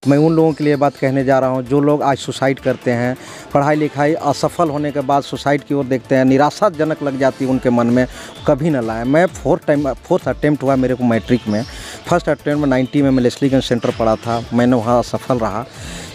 मैं उन लोगों के लिए बात कहने जा रहा हूं जो लोग आज सुसाइड करते हैं, पढ़ाई लिखाई असफल होने के बाद सुसाइड की ओर देखते हैं, निराशाजनक लग जाती है उनके मन में, कभी ना लाएं। मैं फोर्थ अटेम्प्ट हुआ मेरे को मैट्रिक में। फर्स्ट अटेम्प्ट में 90 में मैं लेस्लीगंज सेंटर पढ़ा था, मैंने वहाँ असफल रहा।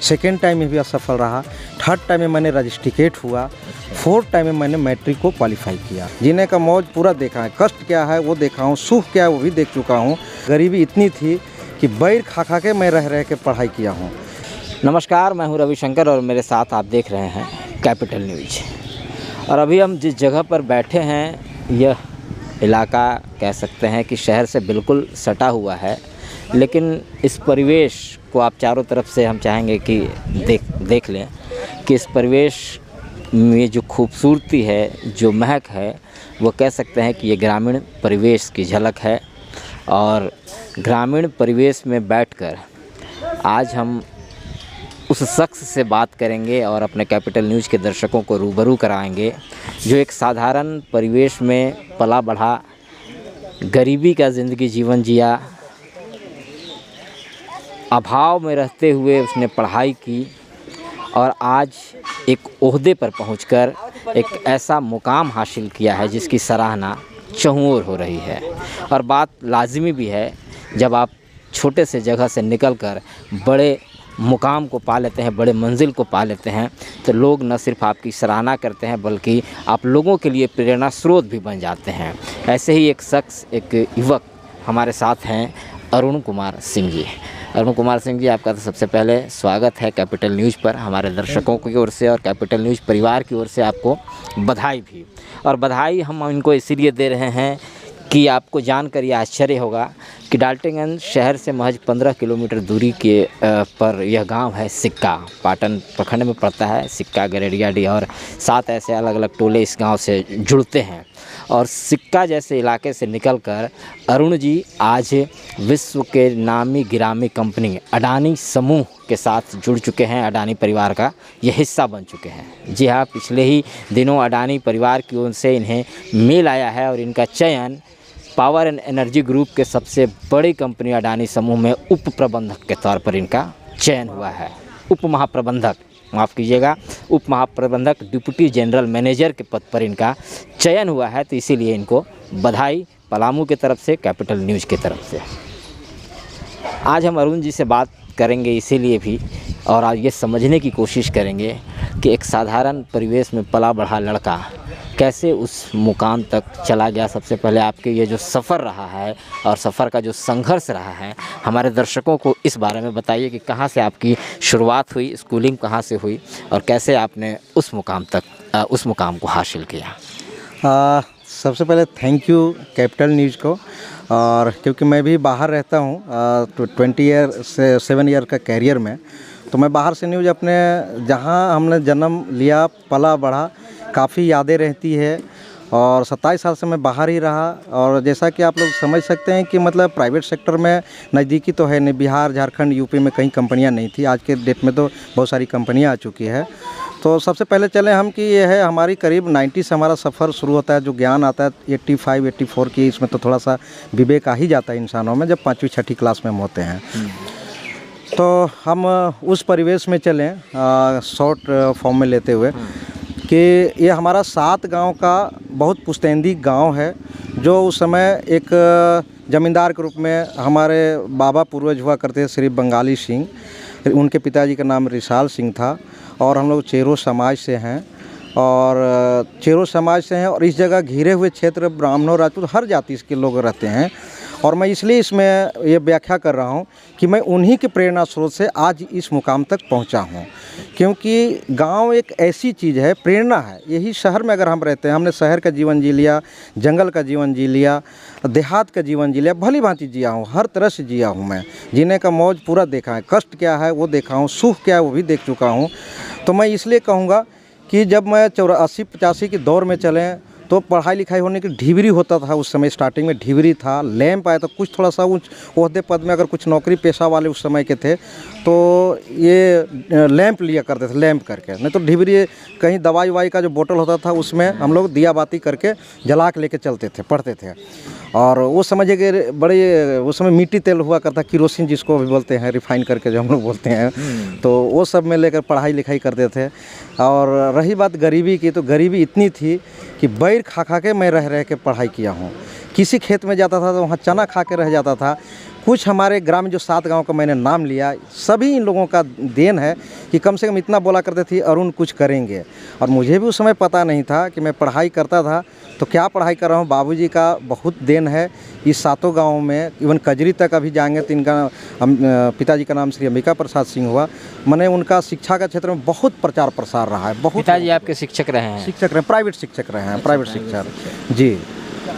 सेकेंड टाइम में भी असफल रहा। थर्ड टाइम में मैंने रजिस्ट्रिकेट हुआ। फोर्थ टाइम में मैंने मैट्रिक को क्वालिफाई किया। जीने का मौज पूरा देखा है, कष्ट क्या है वो देखा हूँ, सुख क्या है वो भी देख चुका हूँ। गरीबी इतनी थी कि बैर खा के मैं रह के पढ़ाई किया हूँ। नमस्कार, मैं हूं रविशंकर और मेरे साथ आप देख रहे हैं कैपिटल न्यूज़। और अभी हम जिस जगह पर बैठे हैं यह इलाका कह सकते हैं कि शहर से बिल्कुल सटा हुआ है, लेकिन इस परिवेश को आप चारों तरफ से हम चाहेंगे कि देख लें कि इस परिवेश में जो खूबसूरती है, जो महक है, वो कह सकते हैं कि ये ग्रामीण परिवेश की झलक है। और ग्रामीण परिवेश में बैठकर आज हम उस शख्स से बात करेंगे और अपने कैपिटल न्यूज़ के दर्शकों को रूबरू कराएंगे जो एक साधारण परिवेश में पला बढ़ा, गरीबी का ज़िंदगी जीवन जिया, अभाव में रहते हुए उसने पढ़ाई की और आज एक ओहदे पर पहुंचकर एक ऐसा मुकाम हासिल किया है जिसकी सराहना चहुँ ओर हो रही है। और बात लाजिमी भी है, जब आप छोटे से जगह से निकलकर बड़े मुकाम को पा लेते हैं, बड़े मंजिल को पा लेते हैं, तो लोग न सिर्फ आपकी सराहना करते हैं बल्कि आप लोगों के लिए प्रेरणा स्रोत भी बन जाते हैं। ऐसे ही एक शख्स, एक युवक हमारे साथ हैं, अरुण कुमार सिंह जी। अरुण कुमार सिंह जी, आपका तो सबसे पहले स्वागत है कैपिटल न्यूज़ पर। हमारे दर्शकों की ओर से और कैपिटल न्यूज़ परिवार की ओर से आपको बधाई भी। और बधाई हम इनको इसीलिए दे रहे हैं कि आपको जानकर यह आश्चर्य होगा कि डाल्टनगंज शहर से महज 15 किलोमीटर दूरी के पर यह गांव है सिक्का। पाटन प्रखंड में पड़ता है सिक्का, गरेड़ियाडीह और 7 ऐसे अलग अलग टोले इस गांव से जुड़ते हैं। और सिक्का जैसे इलाके से निकलकर अरुण जी आज विश्व के नामी गिरामी कंपनी अडानी समूह के साथ जुड़ चुके हैं। अडानी परिवार का ये हिस्सा बन चुके हैं। जी हाँ, पिछले ही दिनों अडानी परिवार की ओर से इन्हें मेल आया है और इनका चयन पावर एंड एनर्जी ग्रुप के सबसे बड़ी कंपनी अडानी समूह में उप प्रबंधक के तौर पर इनका चयन हुआ है। उप महाप्रबंधक, माफ़ कीजिएगा, उप महाप्रबंधक डिप्टी जनरल मैनेजर के पद पर इनका चयन हुआ है। तो इसीलिए इनको बधाई पलामू की तरफ से, कैपिटल न्यूज़ की तरफ से। आज हम अरुण जी से बात करेंगे इसीलिए भी, और आज ये समझने की कोशिश करेंगे कि एक साधारण परिवेश में पला बढ़ा लड़का कैसे उस मुकाम तक चला गया। सबसे पहले आपके ये जो सफ़र रहा है और सफ़र का जो संघर्ष रहा है, हमारे दर्शकों को इस बारे में बताइए कि कहाँ से आपकी शुरुआत हुई, स्कूलिंग कहाँ से हुई और कैसे आपने उस मुकाम को हासिल किया। सबसे पहले थैंक यू कैपिटल न्यूज़ को। और क्योंकि मैं भी बाहर रहता हूँ 7 ईयर का कैरियर में, तो मैं बाहर से न्यूज़ अपने जहाँ हमने जन्म लिया, पला बढ़ा, काफ़ी यादें रहती है। और 27 साल से मैं बाहर ही रहा। और जैसा कि आप लोग समझ सकते हैं कि मतलब प्राइवेट सेक्टर में नज़दीकी तो है नहीं, बिहार, झारखंड, यूपी में कहीं कंपनियां नहीं थी। आज के डेट में तो बहुत सारी कंपनियां आ चुकी है। तो सबसे पहले चले हम कि ये है हमारी करीब 90 से हमारा सफ़र शुरू होता है। जो ज्ञान आता है 85-84 की, इसमें तो थोड़ा सा विवेक आ ही जाता है इंसानों में, जब 5वीं-6ठी क्लास में हम होते हैं। तो हम उस परिवेश में चलें शॉर्ट फॉर्म में लेते हुए कि ये हमारा 7 गांव का बहुत पुश्तैनी गांव है, जो उस समय एक ज़मींदार के रूप में हमारे बाबा पूर्वज हुआ करते थे, श्री बंगाली सिंह। उनके पिताजी का नाम रिसाल सिंह था। और हम लोग चेरो समाज से हैं और इस जगह घिरे हुए क्षेत्र ब्राह्मणों, राजपूत, हर जाति के लोग रहते हैं। और मैं इसलिए इसमें ये व्याख्या कर रहा हूँ कि मैं उन्हीं के प्रेरणा स्रोत से आज इस मुकाम तक पहुँचा हूँ। क्योंकि गांव एक ऐसी चीज़ है, प्रेरणा है। यही शहर में अगर हम रहते हैं, हमने शहर का जीवन जी लिया, जंगल का जीवन जी लिया, देहात का जीवन जी लिया, भली भांति जिया हूँ, हर तरह से जिया हूँ। मैं जीने का मौज पूरा देखा है, कष्ट क्या है वो देखा हूँ, सुख क्या है वो भी देख चुका हूँ। तो मैं इसलिए कहूँगा कि जब मैं 84-85 के दौर में चलें तो पढ़ाई लिखाई होने की ढिबरी होता था उस समय, स्टार्टिंग में ढिबरी था, लैंप आया तो कुछ थोड़ा सा उच्च ओहदे पद में अगर कुछ नौकरी पेशा वाले उस समय के थे तो ये लैंप लिया करते थे, लैंप करके, नहीं तो ढिबरी कहीं दवाई वाई का जो बोतल होता था उसमें हम लोग दिया बाती करके जला के लेके चलते थे, पढ़ते थे। और वो समझिए कि बड़े उस समय मिट्टी तेल हुआ करता, किरोसिन जिसको भी बोलते हैं, रिफाइन करके जो हम लोग बोलते हैं, तो वो सब में लेकर पढ़ाई लिखाई करते थे। और रही बात गरीबी की, तो गरीबी इतनी थी कि बैर खा खा के मैं रह के पढ़ाई किया हूँ। किसी खेत में जाता था तो वहाँ चना खा के रह जाता था। कुछ हमारे ग्राम में जो 7 गांव का मैंने नाम लिया, सभी इन लोगों का देन है कि कम से कम इतना बोला करते थे अरुण कुछ करेंगे। और मुझे भी उस समय पता नहीं था कि मैं पढ़ाई करता था तो क्या पढ़ाई कर रहा हूँ। बाबूजी का बहुत देन है इस 7 गाँव में, इवन कजरी तक अभी जाएंगे तो इनका पिताजी का नाम श्री अंबिका प्रसाद सिंह हुआ। मैंने उनका शिक्षा का क्षेत्र में बहुत प्रचार प्रसार रहा है। बहुत पिताजी आपके शिक्षक रहे हैं? शिक्षक रहे, प्राइवेट शिक्षक रहे हैं, प्राइवेट शिक्षक जी।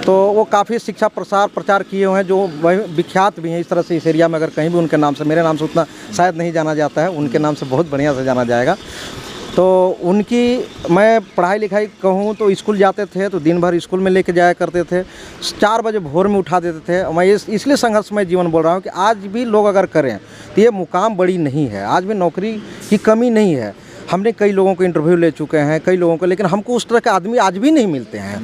तो वो काफ़ी शिक्षा प्रचार किए हुए हैं, जो वही विख्यात भी हैं इस तरह से। इस एरिया में अगर कहीं भी उनके नाम से, मेरे नाम से उतना शायद नहीं जाना जाता है, उनके नाम से बहुत बढ़िया से जाना जाएगा। तो उनकी मैं पढ़ाई लिखाई कहूँ तो स्कूल जाते थे तो दिन भर स्कूल में लेके जाया करते थे, 4 बजे भोर में उठा देते थे। मैं इसलिए संघर्षमय जीवन बोल रहा हूँ कि आज भी लोग अगर करें तो ये मुकाम बड़ी नहीं है, आज भी नौकरी की कमी नहीं है। हमने कई लोगों को इंटरव्यू ले चुके हैं, कई लोगों को, लेकिन हमको उस तरह के आदमी आज भी नहीं मिलते हैं।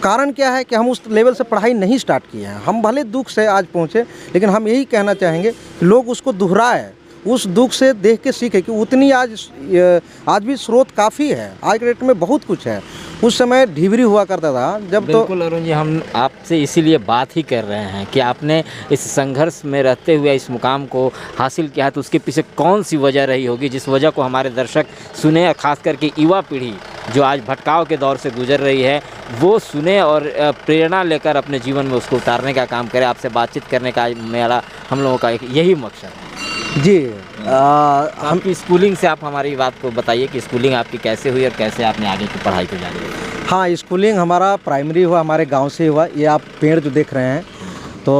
कारण क्या है कि हम उस लेवल से पढ़ाई नहीं स्टार्ट किए हैं। हम भले दुख से आज पहुँचे, लेकिन हम यही कहना चाहेंगे लोग उसको दोहराए, उस दुख से देख के सीखे कि उतनी आज भी स्रोत काफ़ी है, आज के डेट में बहुत कुछ है। उस समय ढिबरी हुआ करता था जब। तो बिल्कुल अरुण जी, हम आपसे इसीलिए बात ही कर रहे हैं कि आपने इस संघर्ष में रहते हुए इस मुकाम को हासिल किया है, तो उसके पीछे कौन सी वजह रही होगी जिस वजह को हमारे दर्शक सुने, और ख़ास करके युवा पीढ़ी जो आज भटकाव के दौर से गुजर रही है वो सुने और प्रेरणा लेकर अपने जीवन में उसको उतारने का काम करे। आपसे बातचीत करने का मेरा, हम लोगों का एक यही मकसद है जी। आपकी स्कूलिंग से आप हमारी बात को बताइए कि स्कूलिंग आपकी कैसे हुई और कैसे आपने आगे की पढ़ाई को जारी रखी? हाँ, स्कूलिंग हमारा प्राइमरी हुआ हमारे गांव से हुआ। ये आप पेड़ जो देख रहे हैं तो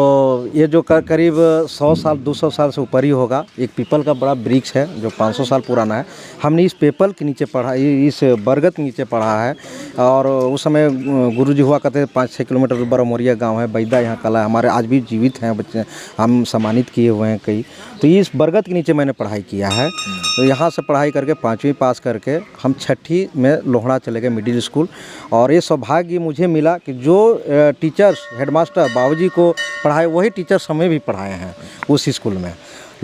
ये जो करीब 100 साल 200 साल से ऊपर ही होगा। एक पीपल का बड़ा वृक्ष है जो 500 साल पुराना है। हमने इस पीपल के नीचे पढ़ा, इस बरगद के नीचे पढ़ा है। और उस समय गुरुजी हुआ करते थे, 5-6 किलोमीटर दूर बरमोरिया गांव है, बैदा यहाँ कला हमारे आज भी जीवित हैं बच्चे, हम सम्मानित किए हुए हैं कई। तो इस बरगद के नीचे मैंने पढ़ाई किया है। तो यहाँ से पढ़ाई करके 5वीं पास करके हम 6ठी में लोहड़ा चले गए मिडिल स्कूल। और ये सौभाग्य मुझे मिला कि जो टीचर्स, हेडमास्टर बाबूजी को पढ़ाए वही टीचर्स हमें भी पढ़ाए हैं उस स्कूल में।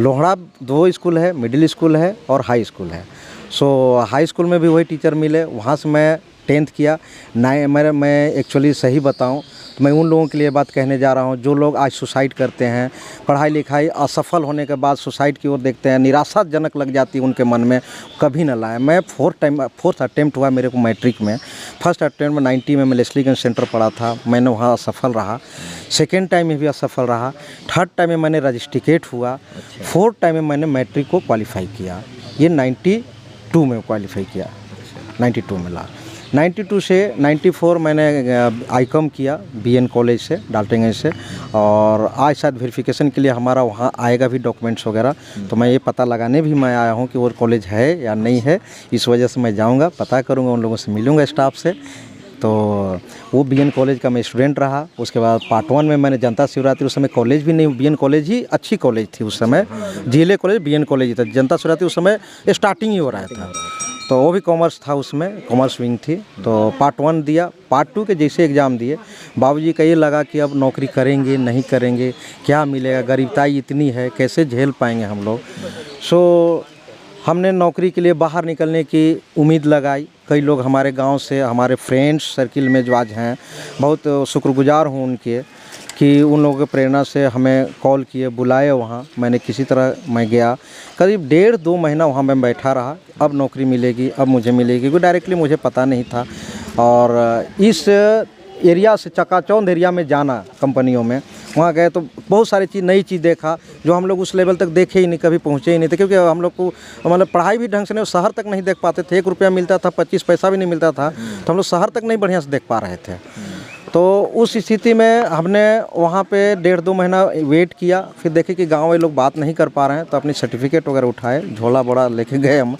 लोहड़ा 2 स्कूल है, मिडिल स्कूल है और हाई स्कूल है। सो हाई स्कूल में भी वही टीचर मिले, वहाँ से मैं 10th किया। मैं एक्चुअली सही बताऊं तो मैं उन लोगों के लिए बात कहने जा रहा हूं जो लोग आज सुसाइड करते हैं, पढ़ाई लिखाई असफल होने के बाद सुसाइड की ओर देखते हैं, निराशाजनक लग जाती है उनके मन में, कभी ना लाएं। मैं 4th अटेम्प्ट हुआ मेरे को मैट्रिक में। फर्स्ट अटेम्प्ट में 90 में मैं लेस्लीगंज सेंटर पढ़ा था, मैंने वहाँ असफल रहा। सेकेंड टाइम में भी असफल रहा। थर्ड टाइम में मैंने रजिस्ट्रिकेट हुआ। 4th टाइम में मैंने मैट्रिक को क्वालिफाई किया। ये 92 में क्वालिफाई किया, 92 में ला। 92 से 94 मैंने आईकॉम किया बीएन कॉलेज से, डाल्टनगंज से। और आज शायद वेरिफिकेशन के लिए हमारा वहाँ आएगा भी डॉक्यूमेंट्स वगैरह, तो मैं ये पता लगाने भी मैं आया हूँ कि वो कॉलेज है या नहीं है। इस वजह से मैं जाऊँगा, पता करूँगा, उन लोगों से मिलूँगा स्टाफ से। तो वो बीएन कॉलेज का मैं स्टूडेंट रहा। उसके बाद पार्ट 1 में मैंने जनता शिवरात्रि, उस समय कॉलेज भी नहीं, बीएन कॉलेज ही अच्छी कॉलेज थी उस समय, जिले कॉलेज बीएन कॉलेज ही था। जनता शिवरात्रि उस समय स्टार्टिंग ही हो रहा था, तो वो भी कॉमर्स था, उसमें कॉमर्स विंग थी। तो पार्ट 1 दिया, पार्ट 2 के जैसे एग्ज़ाम दिए, बाबूजी का ये लगा कि अब नौकरी करेंगे नहीं करेंगे, क्या मिलेगा, गरीबताई इतनी है, कैसे झेल पाएंगे हम लोग। सो हमने नौकरी के लिए बाहर निकलने की उम्मीद लगाई। कई लोग हमारे गांव से, हमारे फ्रेंड्स सर्किल में जो आज हैं, बहुत शुक्रगुजार हूँ उनके कि उन लोगों की प्रेरणा से हमें कॉल किए, बुलाए वहाँ। मैंने किसी तरह मैं गया, करीब 1.5-2 महीना वहाँ मैं बैठा रहा। अब नौकरी मिलेगी, अब मुझे मिलेगी, क्योंकि डायरेक्टली मुझे पता नहीं था। और इस एरिया से चकाचौंध एरिया में जाना कंपनियों में, वहाँ गए तो बहुत सारी चीज़, नई चीज़ देखा जो हम लोग उस लेवल तक देखे ही नहीं, कभी पहुँचे ही नहीं थे। क्योंकि हम लोग को मतलब पढ़ाई भी ढंग से नहीं, शहर तक नहीं देख पाते थे। 1 रुपया मिलता था, 25 पैसा भी नहीं मिलता था, तो हम लोग शहर तक नहीं बढ़िया से देख पा रहे थे। तो उस स्थिति में हमने वहाँ पे 1.5-2 महीना वेट किया। फिर देखे कि गाँव वाले लोग बात नहीं कर पा रहे हैं, तो अपनी सर्टिफिकेट वगैरह उठाए, झोला बोड़ा लेके गए हम।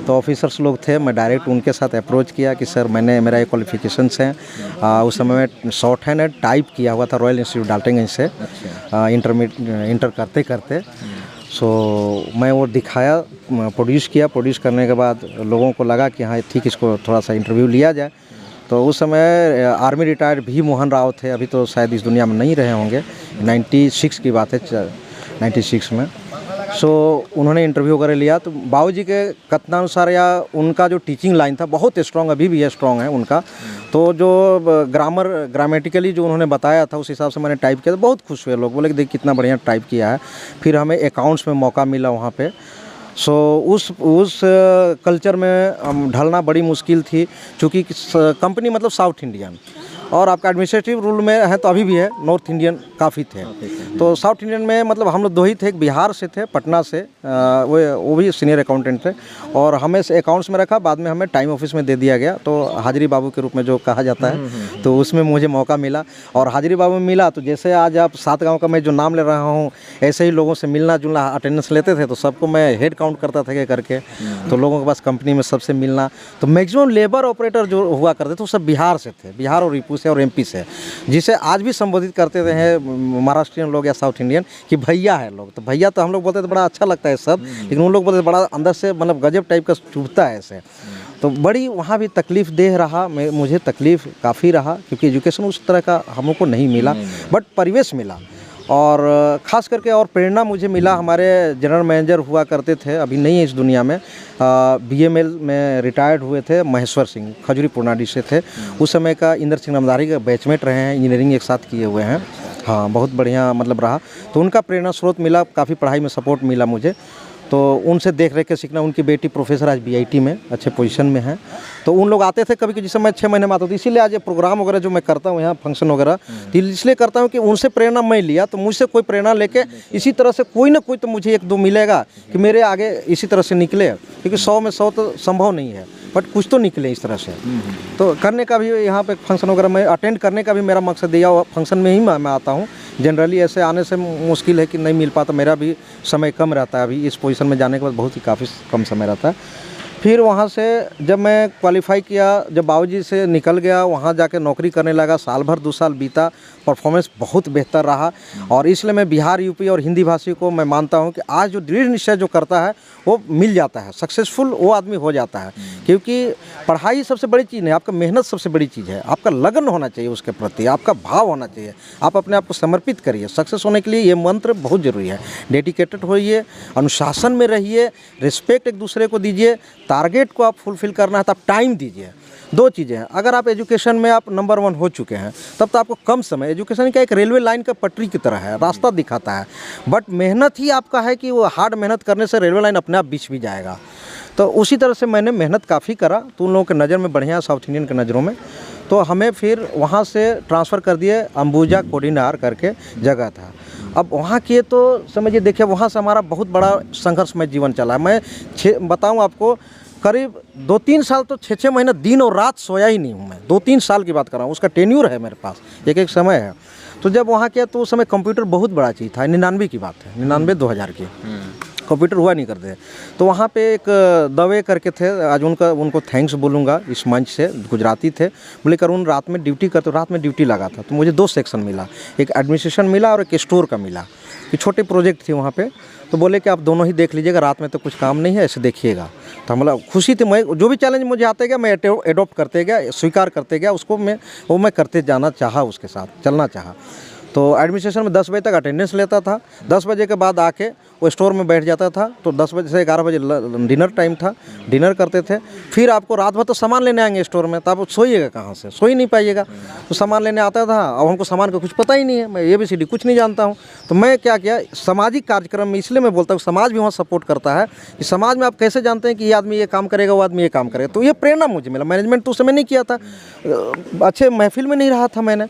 तो ऑफिसर्स लोग थे, मैं डायरेक्ट उनके साथ अप्रोच किया कि सर मेरा ये क्वालिफिकेशंस हैं। उस समय मैं शॉर्ट हैंड टाइप किया हुआ था रॉयल इंस्टीट्यूट डाल्टनगंज से इंटर करते करते। सो मैं वो दिखाया, प्रोड्यूस किया। प्रोड्यूस करने के बाद लोगों को लगा कि हाँ ठीक, इसको थोड़ा सा इंटरव्यू लिया जाए। तो उस समय आर्मी रिटायर्ड भी मोहन राव थे, अभी तो शायद इस दुनिया में नहीं रहे होंगे, 96 की बात है, 96 में। सो उन्होंने इंटरव्यू वगैरह लिया। तो बाबूजी के कथनानुसार या उनका जो टीचिंग लाइन था बहुत स्ट्रॉन्ग, अभी भी है स्ट्रॉन्ग है उनका। तो जो ग्रामेटिकली जो उन्होंने बताया था उस हिसाब से मैंने टाइप किया। तो बहुत खुश हुए लोग, बोले कि देख कितना बढ़िया टाइप किया है। फिर हमें अकाउंट्स में मौका मिला वहाँ पे। सो उस कल्चर में ढलना बड़ी मुश्किल थी, क्योंकि कंपनी मतलब साउथ इंडियन और आपका एडमिनिस्ट्रेटिव रूल में है तो अभी भी है, नॉर्थ इंडियन काफ़ी थे। तो साउथ इंडियन में मतलब हम लोग 2 ही थे, एक बिहार से थे, पटना से, वो भी सीनियर अकाउंटेंट थे, और हमें अकाउंट्स में रखा। बाद में हमें टाइम ऑफिस में दे दिया गया, तो हाजिरी बाबू के रूप में जो कहा जाता है, तो उसमें मुझे मौका मिला। और हाजिरी बाबू में मिला तो जैसे आज आप 7 गाँव का मैं जो नाम ले रहा हूँ, ऐसे ही लोगों से मिलना जुलना, अटेंडेंस लेते थे तो सबको मैं हेड काउंट करता था क्या करके। तो लोगों के पास कंपनी में सबसे मिलना। तो मैक्सिमम लेबर ऑपरेटर जो हुआ करते थे वो सब बिहार से थे, बिहार और यूपी से और एमपी से, जिसे आज भी संबोधित करते हैं महाराष्ट्रियन लोग या साउथ इंडियन कि भैया है लोग। तो भैया तो हम लोग बोलते थे बड़ा अच्छा लगता है सब, लेकिन उन लोग बोलते थे बड़ा अंदर से मतलब गजब टाइप का चुभता है ऐसे। तो बड़ी वहाँ भी तकलीफ़ देह रहा, मुझे तकलीफ़ काफ़ी रहा, क्योंकि एजुकेशन उस तरह का हम लोग को नहीं मिला, बट परिवेश मिला। और ख़ास करके और प्रेरणा मुझे मिला, हमारे जनरल मैनेजर हुआ करते थे, अभी नहीं है इस दुनिया में, BML में रिटायर्ड हुए थे, महेश्वर सिंह, खजूरी पुरनाडी से थे। उस समय का इंदर सिंह नमदारी का बैचमेट रहे हैं, इंजीनियरिंग एक साथ किए हुए हैं। हाँ, बहुत बढ़िया मतलब रहा। तो उनका प्रेरणा स्रोत मिला, काफ़ी पढ़ाई में सपोर्ट मिला मुझे। तो उनसे देख रेख के सीखना। उनकी बेटी प्रोफेसर आज BIT में अच्छे पोजीशन में है। तो उन लोग आते थे कभी कि, जिस मैं 6 महीने में आता था। इसीलिए आज ये प्रोग्राम वगैरह जो मैं करता हूँ यहाँ, फंक्शन वगैरह, तो इसलिए करता हूँ कि उनसे प्रेरणा मैं लिया, तो मुझसे कोई प्रेरणा लेके इसी तरह से कोई ना कोई तो मुझे 1-2 मिलेगा कि मेरे आगे इसी तरह से निकले, क्योंकि 100 में 100 तो संभव नहीं है, बट कुछ तो निकले इस तरह से। तो करने का भी यहाँ पे फंक्शन वगैरह में अटेंड करने का भी मेरा मकसद दिया, फंक्शन में ही मैं आता हूँ। जनरली ऐसे आने से मुश्किल है कि नहीं मिल पाता, मेरा भी समय कम रहता है। अभी इस पोजीशन में जाने के बाद बहुत ही काफ़ी कम समय रहता है। फिर वहाँ से जब मैं क्वालिफाई किया, जब बाबूजी से निकल गया, वहाँ जाके नौकरी करने लगा, साल भर 2 साल बीता, परफॉर्मेंस बहुत बेहतर रहा। और इसलिए मैं बिहार, यूपी और हिंदी भाषी को मैं मानता हूँ कि आज जो दृढ़ निश्चय जो करता है वो मिल जाता है, सक्सेसफुल वो आदमी हो जाता है। क्योंकि पढ़ाई सबसे बड़ी चीज़ नहीं, आपका मेहनत सबसे बड़ी चीज़ है, आपका लगन होना चाहिए उसके प्रति, आपका भाव होना चाहिए, आप अपने आप को समर्पित करिए। सक्सेस होने के लिए ये मंत्र बहुत ज़रूरी है। डेडिकेटेड होइए, अनुशासन में रहिए, रिस्पेक्ट एक दूसरे को दीजिए, टारगेट को आप फुलफिल करना है तो आप टाइम दीजिए। 2 चीज़ें हैं। अगर आप एजुकेशन में आप नंबर 1 हो चुके हैं, तब तो आपको कम समय, एजुकेशन का एक रेलवे लाइन का पटरी की तरह है, रास्ता दिखाता है, बट मेहनत ही आपका है कि वो हार्ड मेहनत करने से रेलवे लाइन अपने आप बीच भी जाएगा। तो उसी तरह से मैंने मेहनत काफ़ी करा, तो उन लोगों के नज़र में बढ़िया, साउथ इंडियन के नज़रों में। तो हमें फिर वहाँ से ट्रांसफ़र कर दिए, अंबुजा कोडिनार करके जगह था। अब वहाँ किए तो समझिए, देखिए वहाँ से हमारा बहुत बड़ा संघर्षमय जीवन चला। मैं बताऊँ आपको, करीब 2-3 साल तो 6-6 महीने दिन और रात सोया ही नहीं हूँ मैं। 2-3 साल की बात कर रहा हूँ, उसका टेन्यूर है मेरे पास, एक समय है। तो जब वहाँ किया तो उस समय कंप्यूटर बहुत बड़ा चीज़ था, 99 की बात है, 99-2000 की, कंप्यूटर हुआ नहीं करते। तो वहाँ पे एक दवे करके थे, आज उनको थैंक्स बोलूँगा इस मंच से, गुजराती थे, बोले करुण रात में ड्यूटी करते, रात में ड्यूटी लगा था। तो मुझे 2 सेक्शन मिला, एक एडमिनिस्ट्रेशन मिला और एक स्टोर का मिला, कि छोटे प्रोजेक्ट थे वहाँ पे। तो बोले कि आप दोनों ही देख लीजिएगा, रात में तो कुछ काम नहीं है, ऐसे देखिएगा। तो मतलब खुशी थी, मैं जो भी चैलेंज मुझे आते गया मैं एडॉप्ट करते गया, स्वीकार करते गया उसको, मैं करते जाना चाहा, उसके साथ चलना चाहा। तो एडमिनिस्ट्रेशन में 10 बजे तक अटेंडेंस लेता था, 10 बजे के बाद आके वो स्टोर में बैठ जाता था। तो 10 बजे से 11 बजे डिनर टाइम था, डिनर करते थे। फिर आपको रात भर तो सामान लेने आएंगे स्टोर में, तो आप सोइएगा कहाँ से, सो ही नहीं पाइएगा। तो सामान लेने आता था, अब हमको सामान का कुछ पता ही नहीं है, मैं ABCD कुछ नहीं जानता हूँ। तो मैं क्या किया, सामाजिक कार्यक्रम में, इसलिए मैं बोलता हूँ समाज भी वहाँ सपोर्ट करता है, कि समाज में आप कैसे जानते हैं कि ये आदमी ये काम करेगा, वो आदमी ये काम करेगा। तो ये प्रेरणा मुझे मिला। मैनेजमेंट तो उस समय नहीं किया था, अच्छे महफिल में नहीं रहा था मैंने।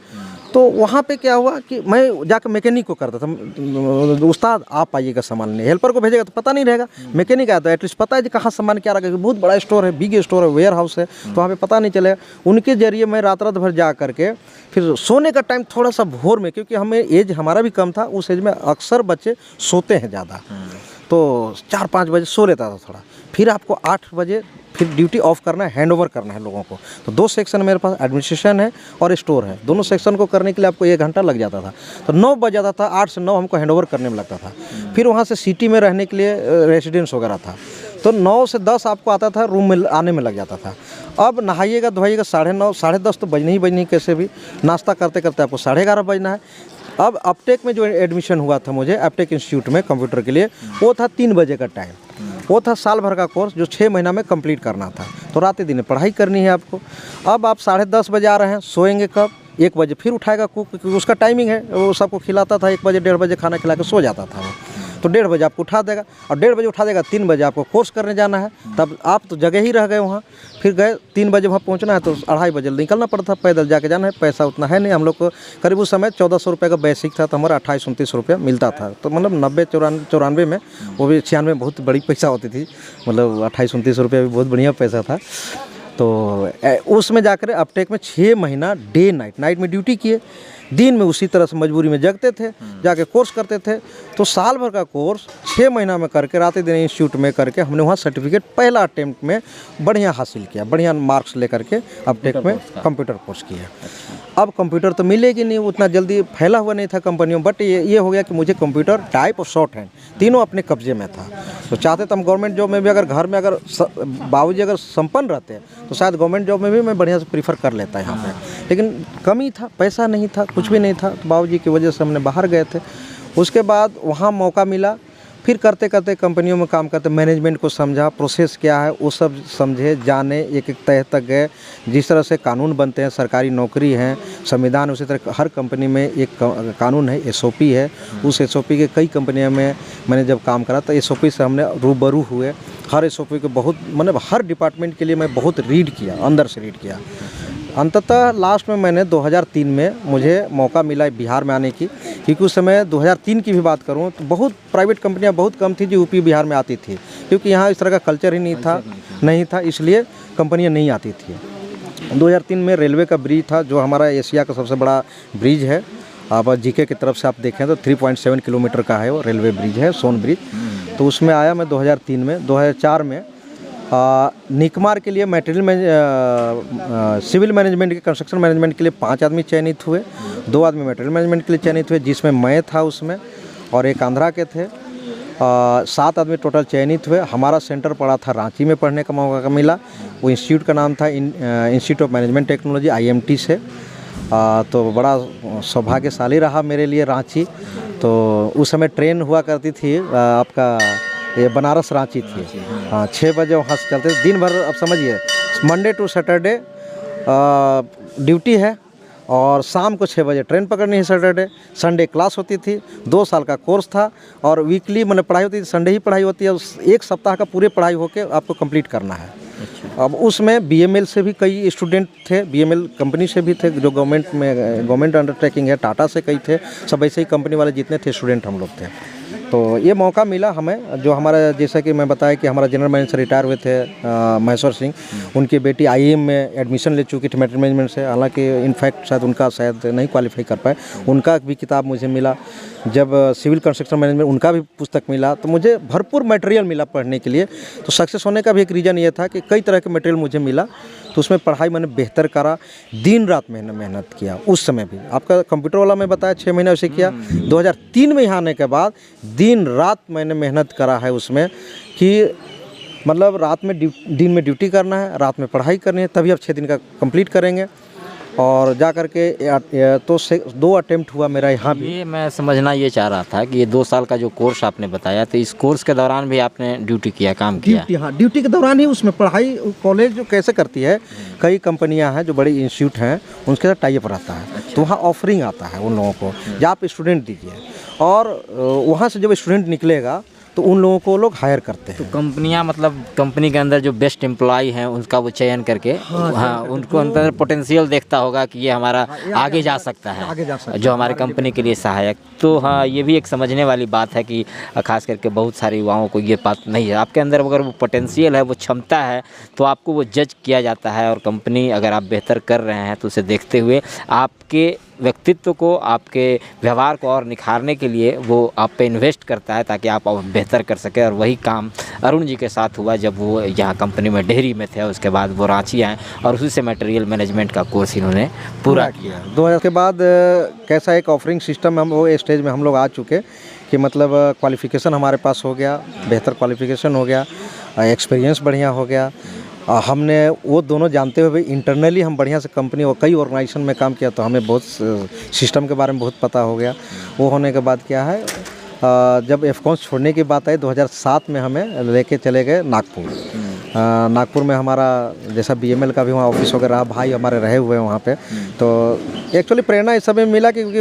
तो वहाँ पे क्या हुआ कि मैं जाकर मैकेनिक को करता था, उस्ताद आप आइएगा सामान लेने, हेल्पर को भेजेगा तो पता नहीं रहेगा, मैकेनिक आया तो एटलीस्ट पता है कि कहाँ सामान क्या रखा, बहुत बड़ा स्टोर है, बिग स्टोर है, वेयर हाउस है, तो वहाँ पे पता नहीं चलेगा। उनके जरिए मैं रात भर जा करके फिर सोने का टाइम थोड़ा सा भोर में, क्योंकि हमें एज हमारा भी कम था, उस एज में अक्सर बच्चे सोते हैं ज़्यादा, तो 4-5 बजे सो लेता था थोड़ा। फिर आपको 8 बजे फिर ड्यूटी ऑफ करना है, हैंड ओवर करना है लोगों को। तो 2 सेक्शन मेरे पास, एडमिनिस्ट्रेशन है और स्टोर है। दोनों सेक्शन को करने के लिए आपको 1 घंटा लग जाता था। तो 9 बज जाता था, 8 से 9 हमको हैंड ओवर करने में लगता था। फिर वहाँ से सिटी में रहने के लिए रेसिडेंस वगैरह था, तो 9 से 10 आपको आता था, रूम में आने में लग जाता था। अब नहाइएगा धोइएगा 9:30 साढ़े 10 तो बजने ही बजनी कैसे भी, नाश्ता करते करते आपको 11:30 बजना है। अब अपटेक में जो एडमिशन हुआ था मुझे, अपटेक इंस्टीट्यूट में कंप्यूटर के लिए, वो था 3 बजे का टाइम। वो था साल भर का कोर्स जो 6 महीना में कंप्लीट करना था। तो रात दिन पढ़ाई करनी है आपको। अब आप 10:30 बजे आ रहे हैं, सोएंगे कब? 1 बजे फिर उठाएगा कुक, क्योंकि उसका टाइमिंग है, वो सबको खिलाता था। 1 बजे 1:30 बजे खाना खिला के सो जाता था वो। तो 1:30 बजे आपको उठा देगा, और 1:30 बजे उठा देगा, 3 बजे आपको कोर्स करने जाना है। तब आप तो जगह ही रह गए वहाँ। फिर गए 3 बजे वहाँ पहुँचना है, तो 2:30 बजे निकलना पड़ता, पैदल जाके जाना है। पैसा उतना है नहीं हम लोग को, करीब उस समय 1400 रुपये का बेसिक था, तो हमारा 28-29 रुपया मिलता था। तो मतलब 90-94 में, वो भी 96 में बहुत बड़ी पैसा होती थी, मतलब 28-29 रुपये भी बहुत बढ़िया पैसा था। तो उसमें जाकर अपटेक में 6 महीना डे नाइट में ड्यूटी किए। दिन में उसी तरह से मजबूरी में जगते थे, जाके कोर्स करते थे। तो साल भर का कोर्स 6 महीना में करके, रात दिन इंस्टीट्यूट में करके, हमने वहाँ सर्टिफिकेट पहला अटेम्प्ट में बढ़िया हासिल किया, बढ़िया मार्क्स लेकर के अपटेक में कंप्यूटर कोर्स किया। अब कंप्यूटर तो मिलेगी नहीं, उतना जल्दी फैला हुआ नहीं था कंपनियों में, बट ये हो गया कि मुझे कंप्यूटर, टाइप और शॉर्ट हैंड तीनों अपने कब्जे में था। तो चाहते तो हम गवर्नमेंट जॉब में भी, अगर घर में अगर बाबूजी अगर संपन्न रहते तो शायद गवर्नमेंट जॉब में भी मैं बढ़िया से प्रीफर कर लेता यहाँ पे, लेकिन कमी था, पैसा नहीं था, कुछ भी नहीं था। तो बाबूजी की वजह से हमने बाहर गए थे। उसके बाद वहाँ मौका मिला, फिर करते करते कंपनियों में काम करते, मैनेजमेंट को समझा, प्रोसेस क्या है वो सब समझे, जाने, एक एक तह तक गए। जिस तरह से कानून बनते हैं, सरकारी नौकरी है, संविधान, उसी तरह हर कंपनी में एक कानून है, SOP है। उस SOP के कई कंपनियों में मैंने जब काम करा तो SOP से हमने रूबरू हुए। हर SOP को बहुत, मतलब हर डिपार्टमेंट के लिए मैं बहुत रीड किया, अंदर से रीड किया। अंततः लास्ट में मैंने 2003 में मुझे मौका मिला बिहार में आने की, क्योंकि उस समय 2003 की भी बात करूं तो बहुत प्राइवेट कंपनियां बहुत कम थी जो यूपी बिहार में आती थी, क्योंकि यहाँ इस तरह का कल्चर ही नहीं था, इसलिए कंपनियां नहीं आती थी। 2003 में रेलवे का ब्रिज था, जो हमारा एशिया का सबसे बड़ा ब्रिज है। अब जीके की तरफ से आप देखें तो 3.7 किलोमीटर का है वो रेलवे ब्रिज है, सोन ब्रिज। तो उसमें आया मैं 2003 में। 2004 में निकमार के लिए सिविल मैनेजमेंट के, कंस्ट्रक्शन मैनेजमेंट के लिए 5 आदमी चयनित हुए। 2 आदमी मटेरियल मैनेजमेंट के लिए चयनित हुए, जिसमें मैं था उसमें, और एक आंध्रा के थे। 7 आदमी टोटल चयनित हुए। हमारा सेंटर पड़ा था रांची में, पढ़ने का मौका मिला। वो इंस्टीट्यूट का नाम था institute of management technology, IMT से। तो बड़ा सौभाग्यशाली रहा मेरे लिए रांची। तो उस समय ट्रेन हुआ करती थी आपका, ये बनारस रांची थी। हाँ, 6 बजे वहाँ से चलते थे दिन भर। अब समझिए, मंडे टू सैटरडे ड्यूटी है, और शाम को 6 बजे ट्रेन पकड़नी है सैटरडे। संडे क्लास होती थी। 2 साल का कोर्स था, और वीकली मैंने पढ़ाई होती थी, संडे ही पढ़ाई होती है। 1 सप्ताह का पूरे पढ़ाई होके आपको कंप्लीट करना है। अब उसमें BML से भी कई स्टूडेंट थे, BML कंपनी से भी थे, जो गवर्नमेंट अंडरटेकिंग है, टाटा से कई थे। सब ऐसे ही कंपनी वाले जितने थे स्टूडेंट हम लोग थे। तो ये मौका मिला हमें, जो हमारा, जैसा कि मैं बताया कि हमारा जनरल मैनेजर रिटायर हुए थे महेश्वर सिंह, उनकी बेटी IIM में एडमिशन ले चुकी थी मटेरियल मैनेजमेंट से। हालांकि इनफैक्ट शायद उनका नहीं क्वालिफाई कर पाए, उनका भी किताब मुझे मिला। जब सिविल कंस्ट्रक्शन मैनेजमेंट, उनका भी पुस्तक मिला। तो मुझे भरपूर मटेरियल मिला पढ़ने के लिए। तो सक्सेस होने का भी एक रीज़न ये था कि कई तरह के मटेरियल मुझे मिला। तो उसमें पढ़ाई मैंने बेहतर करा, दिन रात मैंने मेहनत किया। उस समय भी आपका कंप्यूटर वाला मैं बताया 6 महीने उसे किया। 2003 में यहाँ आने के बाद दिन रात मैंने मेहनत करा है उसमें, कि मतलब रात में दिन में ड्यूटी करना है, रात में पढ़ाई करनी है, तभी अब 6 दिन का कंप्लीट करेंगे। और जा कर के तो 2 अटेम्प्ट हुआ मेरा यहाँ भी। ये मैं समझना ये चाह रहा था कि ये 2 साल का जो कोर्स आपने बताया, तो इस कोर्स के दौरान भी आपने ड्यूटी किया, काम किया? हाँ, ड्यूटी के दौरान ही उसमें पढ़ाई। कॉलेज जो कैसे करती है, कई कंपनियां हैं जो बड़ी इंस्टीट्यूट हैं, उनके साथ टाई अप रहता है। तो वहाँ ऑफरिंग आता है उन लोगों को, या आप स्टूडेंट दीजिए, और वहाँ से जब स्टूडेंट निकलेगा तो उन लोगों को लोग हायर करते हैं। तो कंपनियां, मतलब कंपनी के अंदर जो बेस्ट एम्प्लॉय हैं उनका वो चयन करके, हाँ, उनको अंदर पोटेंशियल देखता होगा कि ये हमारा आगे जा सकता है, जो हमारे कंपनी के लिए सहायक। तो हाँ, ये भी एक समझने वाली बात है कि खास करके बहुत सारे युवाओं को ये बात नहीं है। आपके अंदर अगर वो पोटेंशियल है, वो क्षमता है, तो आपको वो जज किया जाता है, और कंपनी अगर आप बेहतर कर रहे हैं तो उसे देखते हुए आपके व्यक्तित्व को, आपके व्यवहार को और निखारने के लिए वो आप पे इन्वेस्ट करता है ताकि आप और बेहतर कर सकें। और वही काम अरुण जी के साथ हुआ जब वो यहाँ कंपनी में डेहरी में थे, उसके बाद वो रांची आए और उसी से मटेरियल मैनेजमेंट का कोर्स इन्होंने पूरा किया। 2000 के बाद कैसा एक ऑफरिंग सिस्टम हम वो स्टेज में हम लोग आ चुके कि मतलब क्वालिफ़िकेशन हमारे पास हो गया, बेहतर क्वालिफ़िकेशन हो गया, एक्सपीरियंस बढ़िया हो गया। हमने वो दोनों जानते हुए इंटरनली हम बढ़िया से कंपनी और कई ऑर्गेनाइजेशन में काम किया, तो हमें बहुत सिस्टम के बारे में बहुत पता हो गया। वो होने के बाद क्या है, जब एफकॉन्स छोड़ने की बात आई 2007 में हमें लेके चले गए नागपुर। नागपुर में हमारा जैसा बीएमएल का भी वहाँ ऑफिस वगैरह, भाई हमारे रहे हुए हैं वहाँ पे। तो एक्चुअली प्रेरणा इस समय मिला क्योंकि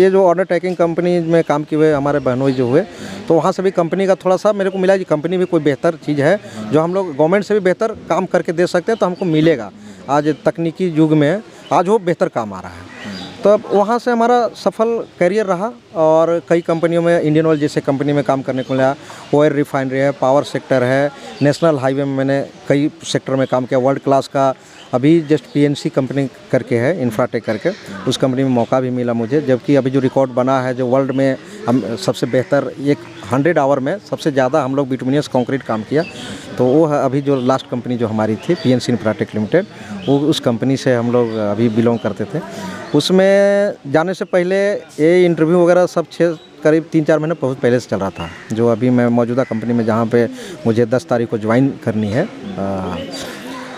ये जो ऑर्डर टेकिंग कंपनी में काम किए हुए हमारे बहनोई जो हुए, तो वहाँ से भी कंपनी का थोड़ा सा मेरे को मिला कि कंपनी भी कोई बेहतर चीज़ है जो हम लोग गवर्नमेंट से भी बेहतर काम करके दे सकते हैं, तो हमको मिलेगा। आज तकनीकी युग में आज वो बेहतर काम आ रहा है। तो अब वहाँ से हमारा सफल करियर रहा और कई कंपनियों में, इंडियन ऑयल जैसे कंपनी में काम करने को मिला। ऑयल रिफाइनरी है, पावर सेक्टर है, नेशनल हाईवे में मैंने कई सेक्टर में काम किया। वर्ल्ड क्लास का अभी जस्ट पीएनसी कंपनी करके है, इंफ्राटेक करके, उस कंपनी में मौका भी मिला मुझे। जबकि अभी जो रिकॉर्ड बना है जो वर्ल्ड में हम सबसे बेहतर 100 आवर में सबसे ज़्यादा हम लोग बिटुमिनियस कंक्रीट काम किया, तो वो है अभी जो लास्ट कंपनी जो हमारी थी पीएनसी इंफ्राटेक लिमिटेड, वो उस कंपनी से हम लोग अभी बिलोंग करते थे। उसमें जाने से पहले ये इंटरव्यू वगैरह सब करीब 3-4 महीने बहुत पहले से चल रहा था। जो अभी मैं मौजूदा कंपनी में जहाँ पे मुझे 10 तारीख को ज्वाइन करनी है,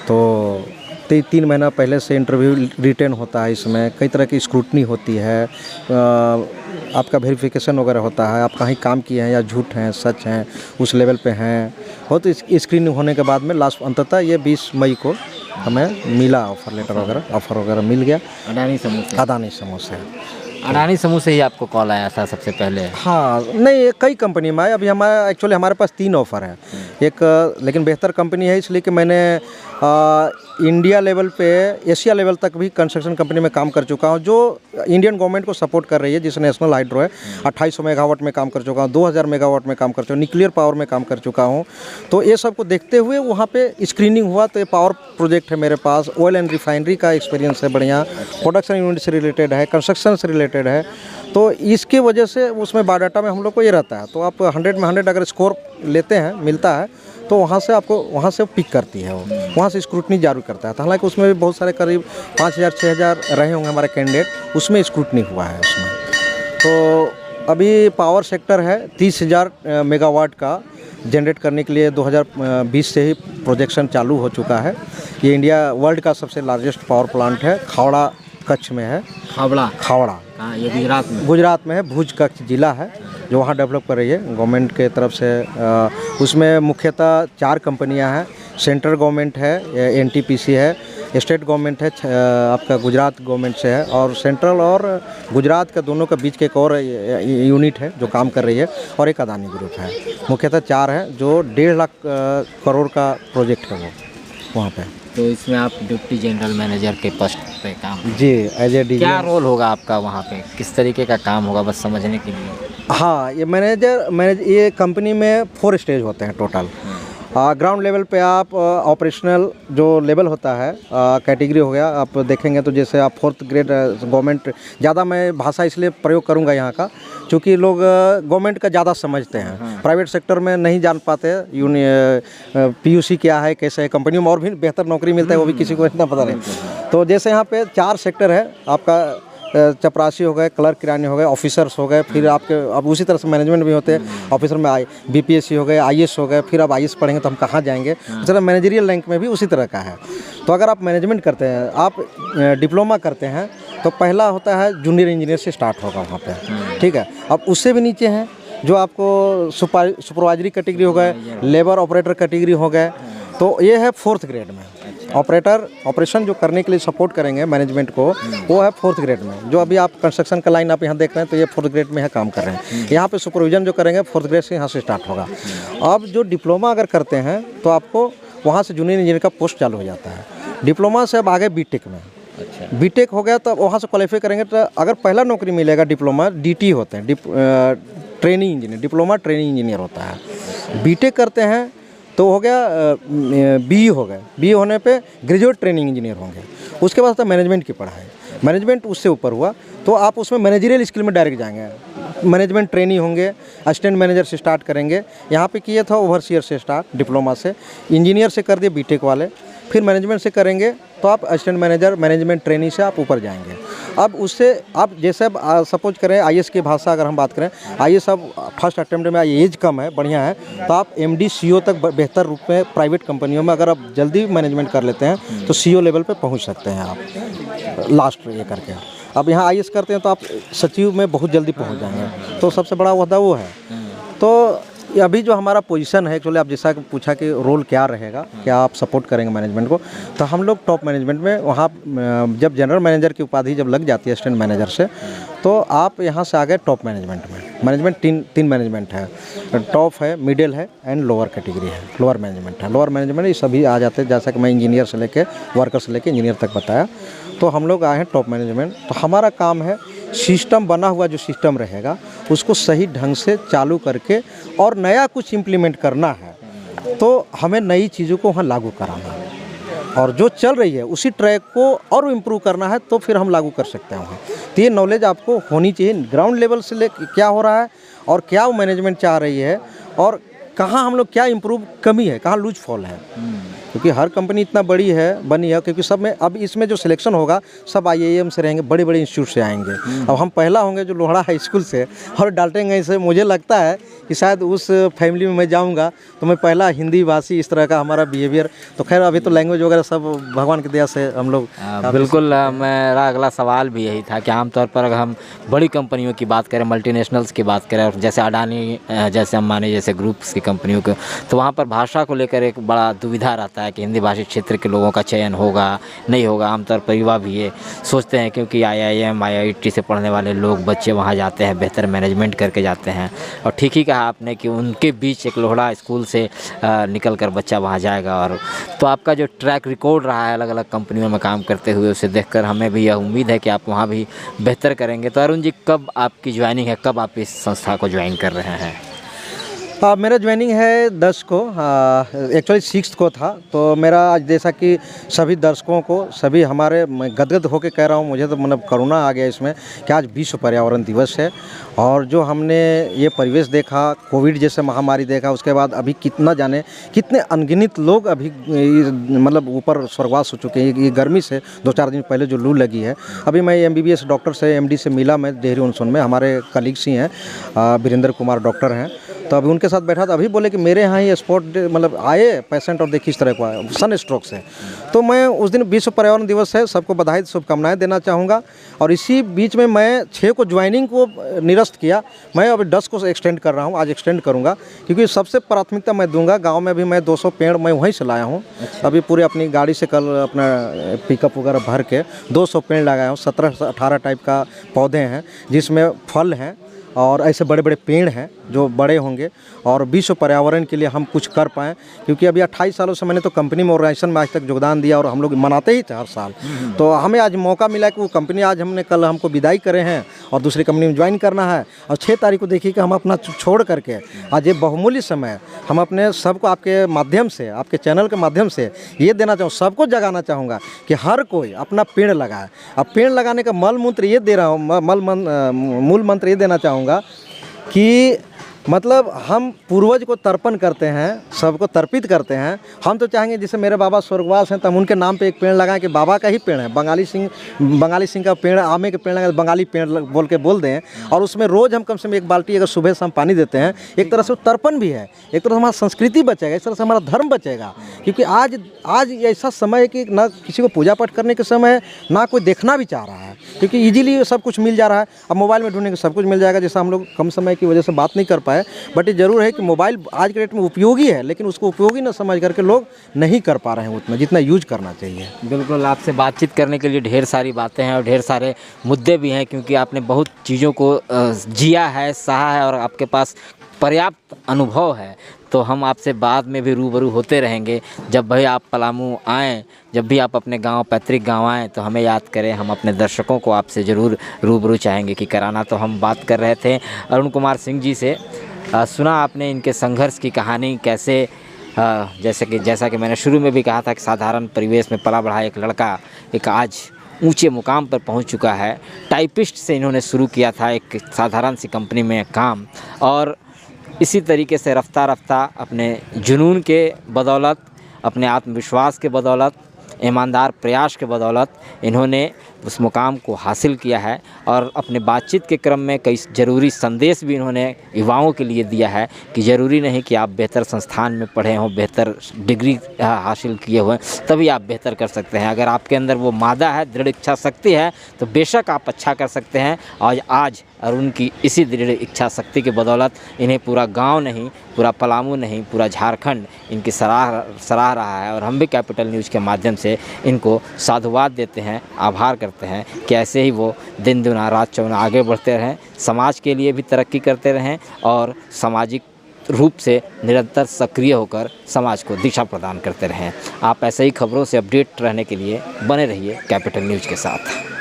तो 3 महीना पहले से इंटरव्यू रिटेन होता है। इसमें कई तरह की स्क्रूटनी होती है, आपका वेरिफिकेशन वगैरह होता है, आप कहीं काम किए हैं या झूठ हैं सच हैं उस लेवल पे हैं। बहुत स्क्रीनिंग होने के बाद में लास्ट अंततः ये 20 मई को हमें मिला ऑफ़र लेटर वगैरह, ऑफ़र वगैरह मिल गया। अडानी समूह से अडानी समूह से ही आपको कॉल आया था सबसे पहले? हाँ, नहीं, कई कंपनी में आया। अभी हमारे पास 3 ऑफ़र है। एक लेकिन बेहतर कंपनी है इसलिए कि मैंने इंडिया लेवल पे, एशिया लेवल तक भी कंस्ट्रक्शन कंपनी में काम कर चुका हूँ जो इंडियन गवर्नमेंट को सपोर्ट कर रही है। जैसे नेशनल हाइड्रो है, 2800 मेगावाट में काम कर चुका हूँ, 2000 मेगावाट में काम कर चुका हूँ, न्यूक्लियर पावर में काम कर चुका हूँ। तो ये सब को देखते हुए वहाँ पे स्क्रीनिंग हुआ, तो ये पावर प्रोजेक्ट है मेरे पास, ऑयल एंड रिफाइनरी का एक्सपीरियंस है बढ़िया, प्रोडक्शन यूनिट से रिलेटेड है, कंस्ट्रक्शन से रिलेटेड है। तो इसकी वजह से उसमें बायोडाटा में हम लोग को ये रहता है। तो आप 100 में 100 अगर स्कोर लेते हैं, मिलता है, तो वहाँ से आपको वहाँ से पिक करती है, वो वहाँ से स्क्रूटनी जारी करता है। तो हालांकि उसमें भी बहुत सारे करीब 5000-6000 रहे होंगे हमारे कैंडिडेट, उसमें स्क्रूटनी हुआ है उसमें। तो अभी पावर सेक्टर है 30,000 मेगावाट का जनरेट करने के लिए 2020 से ही प्रोजेक्शन चालू हो चुका है। ये इंडिया वर्ल्ड का सबसे लार्जेस्ट पावर प्लांट है, खावड़ा कच्छ में है। खावड़ा ये गुजरात में है, भुज कच्छ जिला है जो वहाँ डेवलप कर रही है गवर्नमेंट के तरफ से। उसमें मुख्यतः 4 कंपनियां हैं। सेंट्रल गवर्नमेंट है, एनटीपीसी है, स्टेट गवर्नमेंट है, आपका गुजरात गवर्नमेंट से है, और सेंट्रल और गुजरात का दोनों के बीच के एक और यूनिट है जो काम कर रही है, और एक अदानी ग्रुप है। मुख्यतः 4 है जो 1.5 लाख करोड़ का प्रोजेक्ट है वो वहाँ पे। तो इसमें आप डिप्टी जनरल मैनेजर के पोस्ट पे काम? जी, एज ए डी। क्या रोल होगा आपका वहाँ पे, किस तरीके का काम होगा, बस समझने के लिए? हाँ, ये कंपनी में 4 स्टेज होते हैं टोटल। ग्राउंड लेवल पे आप ऑपरेशनल जो लेवल होता है, कैटेगरी हो गया, आप देखेंगे तो जैसे आप 4th ग्रेड गवर्नमेंट, ज़्यादा मैं भाषा इसलिए प्रयोग करूंगा यहाँ का क्योंकि लोग गवर्नमेंट का ज़्यादा समझते हैं, प्राइवेट सेक्टर में नहीं जान पाते। पीयूसी क्या है, कैसे है, कंपनियों में और भी बेहतर नौकरी मिलता है वो भी किसी को इतना पता नहीं। तो जैसे यहाँ पे 4 सेक्टर है, आपका चपरासी हो गए, क्लर्क किरानी हो गए, ऑफिसर्स हो गए, फिर आपके अब उसी तरह से मैनेजमेंट भी होते हैं। ऑफिसर में बीपीएससी हो गए, आईएएस हो गए, फिर अब आईएएस पढ़ेंगे तो हम कहाँ जाएंगे। उस तरह मैनेजरियल रैंक में भी उसी तरह का है। तो अगर आप मैनेजमेंट करते हैं, आप डिप्लोमा करते हैं, तो पहला होता है जूनियर इंजीनियर से स्टार्ट होगा वहाँ पर, ठीक है। अब उससे भी नीचे हैं जो आपको सुपरवाइजरी कैटेगरी हो गए, लेबर ऑपरेटर कैटेगरी हो गए, तो ये है 4th ग्रेड में। ऑपरेशन जो करने के लिए सपोर्ट करेंगे मैनेजमेंट को, वो है 4th ग्रेड में। जो अभी आप कंस्ट्रक्शन का लाइन आप यहाँ देख रहे हैं तो ये 4th ग्रेड में है काम कर रहे हैं। यहाँ पे सुपरविजन जो करेंगे 4th ग्रेड से यहाँ से स्टार्ट होगा। अब जो डिप्लोमा अगर करते हैं तो आपको वहाँ से जूनियर इंजीनियर का पोस्ट चालू हो जाता है। डिप्लोमा से अब आगे बीटेक में, बीटेक हो गया तो वहाँ से क्वालिफाई करेंगे तो अगर पहला नौकरी मिलेगा डिप्लोमा, डीटी होते हैं, training engineer, diploma training engineer होता है। बीटेक करते हैं तो हो गया बीई हो गए, बीई होने पे ग्रेजुएट ट्रेनिंग इंजीनियर होंगे। उसके बाद तो मैनेजमेंट की पढ़ाई, मैनेजमेंट उससे ऊपर हुआ तो आप उसमें मैनेजरियल स्किल में डायरेक्ट जाएंगे, मैनेजमेंट ट्रेनी होंगे, असिस्टेंट मैनेजर से स्टार्ट करेंगे। यहाँ पे किया था ओवरसियर से स्टार्ट, डिप्लोमा से, इंजीनियर से कर दिए बीटेक वाले, फिर मैनेजमेंट से करेंगे तो आप असिस्टेंट मैनेजर, मैनेजमेंट ट्रेनी से आप ऊपर जाएंगे। अब उससे आप जैसे अब सपोज करें आईएएस की भाषा अगर हम बात करें, आईएएस अब फर्स्ट अटेम्प्ट में एज कम है, बढ़िया है, तो आप एमडी सीईओ तक बेहतर रूप में प्राइवेट कंपनियों में अगर आप जल्दी मैनेजमेंट कर लेते हैं तो सीईओ लेवल पे पहुंच सकते हैं आप लास्ट ये करके। अब यहाँ आईएएस करते हैं तो आप सचिव में बहुत जल्दी पहुँच जाएंगे, तो सबसे बड़ा ओहदा वो है। तो अभी जो हमारा पोजीशन है एक्चुअली, आप जैसा कि पूछा कि रोल क्या रहेगा, क्या आप सपोर्ट करेंगे मैनेजमेंट को, तो हम लोग टॉप मैनेजमेंट में वहाँ जब जनरल मैनेजर की उपाधि जब लग जाती है असिस्टेंट मैनेजर से, तो आप यहाँ से आ गए टॉप मैनेजमेंट में। मैनेजमेंट तीन मैनेजमेंट है, टॉप है, मिडिल है एंड लोअर कैटेगरी है, लोअर मैनेजमेंट है। लोअर मैनेजमेंट ये सभी आ जाते हैं, जैसा कि मैं इंजीनियर से लेके वर्कर से लेके इंजीनियर तक बताया, तो हम लोग आए हैं टॉप मैनेजमेंट। तो हमारा काम है सिस्टम बना हुआ जो सिस्टम रहेगा उसको सही ढंग से चालू करके और नया कुछ इम्प्लीमेंट करना है, तो हमें नई चीज़ों को वहाँ लागू कराना है और जो चल रही है उसी ट्रैक को और इम्प्रूव करना है, तो फिर हम लागू कर सकते हैं वहाँ। तो ये नॉलेज आपको होनी चाहिए ग्राउंड लेवल से ले क्या हो रहा है और क्या वो मैनेजमेंट चाह रही है और कहाँ हम लोग क्या इम्प्रूव कमी है, कहाँ लूज फॉल है। क्योंकि हर कंपनी इतना बड़ी है बनी है, क्योंकि सब में अब इसमें जो सिलेक्शन होगा सब आईआईएम से रहेंगे, बड़े बड़े इंस्टीट्यूट से आएंगे। अब हम पहला होंगे जो लोहड़ा हाई स्कूल से और डाल्टनगंज से। मुझे लगता है कि शायद उस फैमिली में मैं जाऊंगा तो मैं पहला हिंदी भाषी, इस तरह का हमारा बिहेवियर। तो खैर अभी तो लैंग्वेज वगैरह सब भगवान की दया से हम लोग बिल्कुल। मेरा अगला सवाल भी यही था कि आमतौर पर अगर हम बड़ी कंपनियों की बात करें, मल्टीनेशनल्स की बात करें, जैसे अडानी जैसे अंबानी जैसे ग्रुप्स की कंपनियों को, तो वहाँ पर भाषा को लेकर एक बड़ा दुविधा रहता है कि हिंदी भाषी क्षेत्र के लोगों का चयन होगा नहीं होगा। आमतौर पर युवा भी ये सोचते हैं, क्योंकि आईआईएम आईआईटी से पढ़ने वाले लोग बच्चे वहाँ जाते हैं, बेहतर मैनेजमेंट करके जाते हैं। और ठीक ही कहा आपने कि उनके बीच एक लोहड़ा स्कूल से निकल कर बच्चा वहाँ जाएगा। और तो आपका जो ट्रैक रिकॉर्ड रहा है अलग अलग कंपनियों में काम करते हुए, उसे देखकर हमें भी यह उम्मीद है कि आप वहाँ भी बेहतर करेंगे। तो अरुण जी, कब आपकी ज्वाइनिंग है, कब आप इस संस्था को ज्वाइन कर रहे हैं? मेरा ज्वाइनिंग है 10 को, एक्चुअली 6 को था। तो मेरा आज जैसा कि सभी दर्शकों को, सभी हमारे, मैं गदगद होकर कह रहा हूँ, मुझे तो मतलब करुणा आ गया इसमें कि आज विश्व पर्यावरण दिवस है। और जो हमने ये परिवेश देखा, कोविड जैसे महामारी देखा, उसके बाद अभी कितना जाने कितने अनगिनत लोग अभी मतलब ऊपर स्वर्गवास हो चुके हैं। ये गर्मी से 2-4 दिन पहले जो लू लगी है, अभी मैं एमबीबीएस डॉक्टर से, एमडी से मिला, मैं डेहरी उनसुन में, हमारे कलीग्स ही हैं, वीरेंद्र कुमार डॉक्टर हैं। तो अभी उनके साथ बैठा था, अभी बोले कि मेरे यहाँ ही स्पॉट मतलब आए पेशेंट और देखिए इस तरह को आए सन स्ट्रोक से। तो मैं उस दिन विश्व पर्यावरण दिवस है, सबको बधाई शुभकामनाएं देना चाहूँगा। और इसी बीच में मैं 6 को ज्वाइनिंग को निरस्त किया, मैं अभी 10 को एक्सटेंड कर रहा हूँ, आज एक्सटेंड करूँगा, क्योंकि सबसे प्राथमिकता मैं दूंगा। गाँव में भी मैं 200 पेड़ मैं वहीं से लाया हूँ। अभी पूरे अपनी गाड़ी से कल अपना पिकअप वगैरह भर के 200 पेड़ लगाया हूँ। 17-18 टाइप का पौधे हैं जिसमें फल हैं और ऐसे बड़े बड़े पेड़ हैं जो बड़े होंगे और विश्व पर्यावरण के लिए हम कुछ कर पाएँ। क्योंकि अभी 28 सालों से मैंने तो कंपनी में, ऑर्गेनाइजेशन में आज तक योगदान दिया और हम लोग मनाते ही थे हर साल। तो हमें आज मौका मिला कि वो कंपनी, आज हमने कल हमको विदाई करे हैं और दूसरी कंपनी में ज्वाइन करना है। और 6 तारीख को देखिए कि हम अपना छोड़ करके आज ये बहुमूल्य समय हम अपने सबको आपके माध्यम से, आपके चैनल के माध्यम से ये देना चाहूँ, सबको जगाना चाहूँगा कि हर कोई अपना पेड़ लगाए। अब पेड़ लगाने का मूल मंत्र ये देना चाहूँगा कि मतलब हम पूर्वज को तर्पण करते हैं, सबको तर्पित करते हैं। हम तो चाहेंगे जैसे मेरे बाबा स्वर्गवास हैं तो हम उनके नाम पे एक पेड़ लगाएं कि बाबा का ही पेड़ है, बंगाली सिंह का पेड़, आमे के पेड़ लगाए, बंगाली पेड़ बोल के बोल दें। और उसमें रोज़ हम कम से कम 1 बाल्टी अगर सुबह शाम पानी देते हैं, एक तरह से वो तर्पण भी है, एक तरह से हमारा संस्कृति बचेगा, इस तरह से हमारा धर्म बचेगा। क्योंकि आज ऐसा समय है कि ना किसी को पूजा पाठ करने के समय है, ना कोई देखना भी चाह रहा है, क्योंकि ईजिली सब कुछ मिल जा रहा है। अब मोबाइल में ढूंढने के सब कुछ मिल जाएगा, जैसा हम लोग कम समय की वजह से बात नहीं कर पाए। बट ये ज़रूर है कि मोबाइल आज के डेट में उपयोगी है, लेकिन उसको उपयोगी न समझ करके लोग नहीं कर पा रहे हैं उतना जितना यूज करना चाहिए। बिल्कुल, आपसे बातचीत करने के लिए ढेर सारी बातें हैं और ढेर सारे मुद्दे भी हैं, क्योंकि आपने बहुत चीज़ों को जिया है, सहा है और आपके पास पर्याप्त अनुभव है। तो हम आपसे बाद में भी रूबरू होते रहेंगे। जब भी आप पलामू आएँ, जब भी आप अपने गांव, पैतृक गांव आएँ, तो हमें याद करें। हम अपने दर्शकों को आपसे ज़रूर रूबरू चाहेंगे कि कराना। तो हम बात कर रहे थे अरुण कुमार सिंह जी से। सुना आपने इनके संघर्ष की कहानी, कैसे जैसा कि मैंने शुरू में भी कहा था कि साधारण परिवेश में पला बढ़ा एक लड़का एक आज ऊंचे मुकाम पर पहुंच चुका है। टाइपिस्ट से इन्होंने शुरू किया था एक साधारण सी कंपनी में काम, और इसी तरीके से रफ्ता रफ्ता अपने जुनून के बदौलत, अपने आत्मविश्वास के बदौलत, ईमानदार प्रयास के बदौलत इन्होंने उस मुकाम को हासिल किया है। और अपने बातचीत के क्रम में कई ज़रूरी संदेश भी इन्होंने युवाओं के लिए दिया है कि ज़रूरी नहीं कि आप बेहतर संस्थान में पढ़े हों, बेहतर डिग्री हासिल किए हुए तभी आप बेहतर कर सकते हैं। अगर आपके अंदर वो मादा है, दृढ़ इच्छा शक्ति है, तो बेशक आप अच्छा कर सकते हैं। और आज अरुण की इसी दृढ़ इच्छा शक्ति के बदौलत इन्हें पूरा गांव नहीं, पूरा पलामू नहीं, पूरा झारखंड इनकी सराह रहा है। और हम भी कैपिटल न्यूज़ के माध्यम से इनको साधुवाद देते हैं, आभार करते हैं कि ऐसे ही वो दिन दुना रात चौगुना आगे बढ़ते रहें, समाज के लिए भी तरक्की करते रहें और सामाजिक रूप से निरंतर सक्रिय होकर समाज को दिशा प्रदान करते रहें। आप ऐसे ही खबरों से अपडेट रहने के लिए बने रहिए कैपिटल न्यूज़ के साथ।